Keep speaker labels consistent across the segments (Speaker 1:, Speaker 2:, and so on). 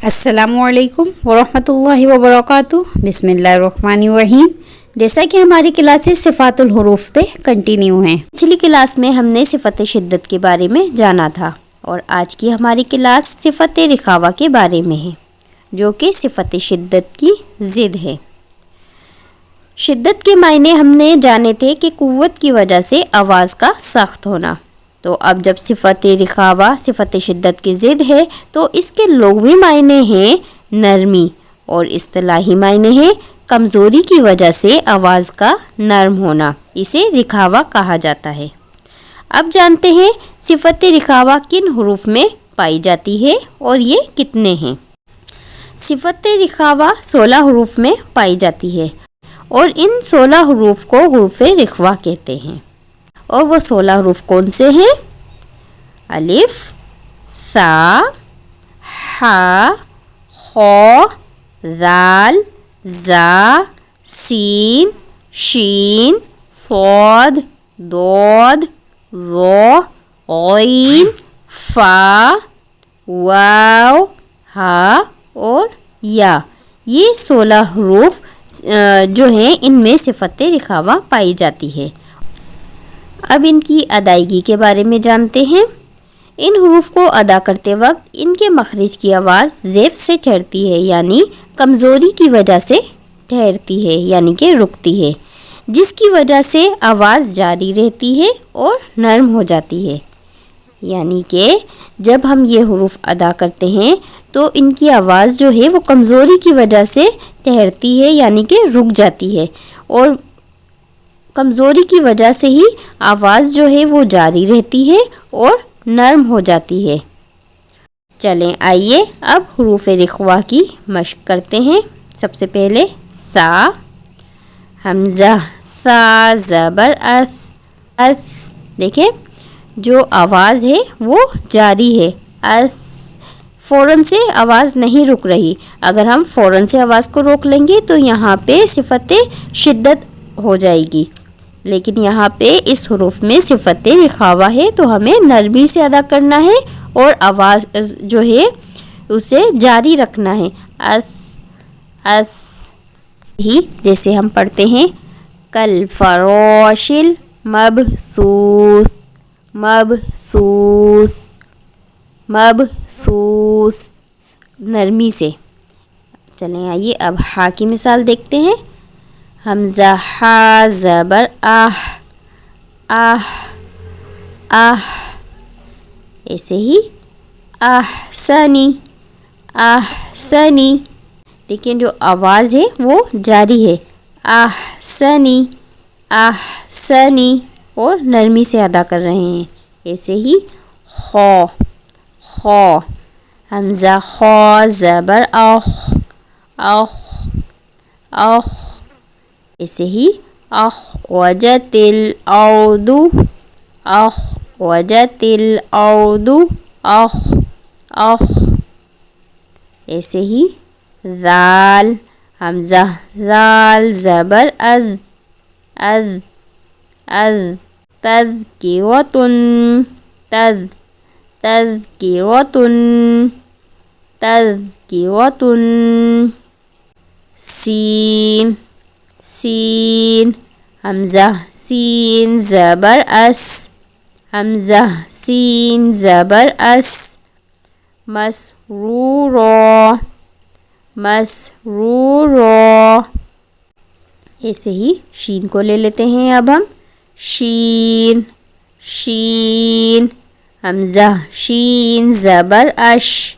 Speaker 1: السلام علیکم ورحمۃ اللہ وبرکاتہ۔ بسم اللہ الرحمن الرحیم۔ جیسا کہ ہماری کلاسز صفات الحروف پہ کنٹینیو ہیں، پچھلی کلاس میں ہم نے صفت شدت کے بارے میں جانا تھا اور آج کی ہماری کلاس صفت رخاوہ کے بارے میں ہے، جو کہ صفت شدت کی ضد ہے۔ شدت کے معنی ہم نے جانے تھے کہ قوت کی وجہ سے آواز کا سخت ہونا، تو اب جب صفت رخاوہ صفت شدت کی ضد ہے تو اس کے لغوی معنی ہیں نرمی اور اصطلاحی معنی ہیں کمزوری کی وجہ سے آواز کا نرم ہونا، اسے رخاوہ کہا جاتا ہے۔ اب جانتے ہیں صفت رخاوہ کن حروف میں پائی جاتی ہے اور یہ کتنے ہیں۔ صفت رخاوہ 16 حروف میں پائی جاتی ہے اور ان 16 حروف کو حروف رخوہ کہتے ہیں، اور وہ 16 حروف کون سے ہیں؟ الف، ثا، حا، خا، ذال، زا، سین، شین، صاد، ضاد، ظا، غین، فا، واو، ہا اور یا۔ یہ 16 حروف جو ہیں ان میں صفت رخاوہ پائی جاتی ہے۔ اب ان کی ادائیگی کے بارے میں جانتے ہیں۔ ان حروف کو ادا کرتے وقت ان کے مخرج کی آواز زیب سے ٹھہرتی ہے، یعنی کمزوری کی وجہ سے ٹھہرتی ہے، یعنی کہ رکتی ہے، جس کی وجہ سے آواز جاری رہتی ہے اور نرم ہو جاتی ہے۔ یعنی کہ جب ہم یہ حروف ادا کرتے ہیں تو ان کی آواز جو ہے وہ کمزوری کی وجہ سے ٹھہرتی ہے، یعنی کہ رک جاتی ہے، اور کمزوری کی وجہ سے ہی آواز جو ہے وہ جاری رہتی ہے اور نرم ہو جاتی ہے۔ چلیں آئیے اب حروف رخوہ کی مشق کرتے ہیں۔ سب سے پہلے ثا، حمزہ ثا زبر اس، اس دیکھیں جو آواز ہے وہ جاری ہے، اس فوراً سے آواز نہیں رک رہی۔ اگر ہم فوراً سے آواز کو روک لیں گے تو یہاں پہ صفت شدت ہو جائے گی، لیکن یہاں پہ اس حروف میں صفت رخاوہ ہے تو ہمیں نرمی سے ادا کرنا ہے اور آواز جو ہے اسے جاری رکھنا ہے، اس اس ہی جیسے ہم پڑھتے ہیں کل فراشل مبثوث، مبثوث، مبثوث، نرمی سے۔ چلیں آئیے اب ہا کی مثال دیکھتے ہیں۔ حمزہ ہا زبر آہ، آہ، آہ، ایسے ہی احسنی، احسنی، لیکن جو آواز ہے وہ جاری ہے، احسنی، احسنی، اور نرمی سے ادا کر رہے ہیں۔ ایسے ہی خا، خا، حمزہ خا زبر آخ، آخ، آخ، ایسے ہی اخرجت الارض، اخرجت الارض، اخ، اخ، ایسے ہی ذال، حمزہ ذال زبر از، از، از، تذکرۃ، تذ، تذکرۃ، تذکرۃ، سین، سین، حمزہ سین زبر اس، حمزہ سین زبر اس، مسرورا، مسرورا، ایسے ہی شین کو لے لیتے ہیں اب ہم۔ شین، شین، حمزہ شین زبر اش،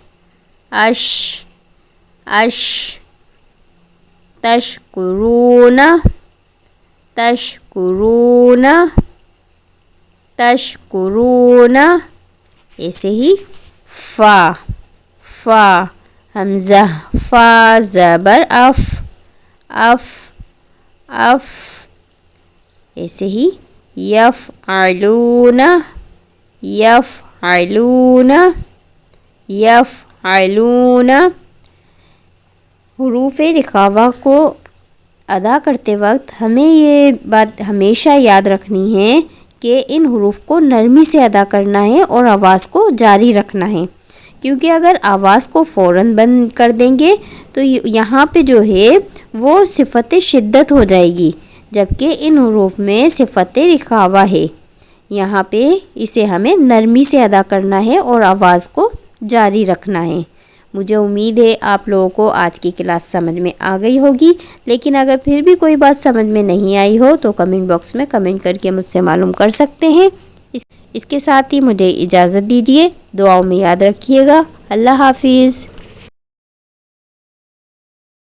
Speaker 1: اش، اش، تشکرون، تشکرون، تشکرون، ایسے ہی فا، فا، حمزہ فا زبر اف، اف، اف، ایسے ہی یفعلون، یفعلون، یفعلون۔ حروف رخاوہ کو ادا کرتے وقت ہمیں یہ بات ہمیشہ یاد رکھنی ہے کہ ان حروف کو نرمی سے ادا کرنا ہے اور آواز کو جاری رکھنا ہے، کیونکہ اگر آواز کو فوراً بند کر دیں گے تو یہاں پہ جو ہے وہ صفت شدت ہو جائے گی، جبکہ ان حروف میں صفت رخاوہ ہے۔ یہاں پہ اسے ہمیں نرمی سے ادا کرنا ہے اور آواز کو جاری رکھنا ہے۔ مجھے امید ہے آپ لوگوں کو آج کی کلاس سمجھ میں آ گئی ہوگی، لیکن اگر پھر بھی کوئی بات سمجھ میں نہیں آئی ہو تو کمنٹ باکس میں کمنٹ کر کے مجھ سے معلوم کر سکتے ہیں۔ اس کے ساتھ ہی مجھے اجازت دیجیے، دعاؤں میں یاد رکھیے گا۔ اللہ حافظ۔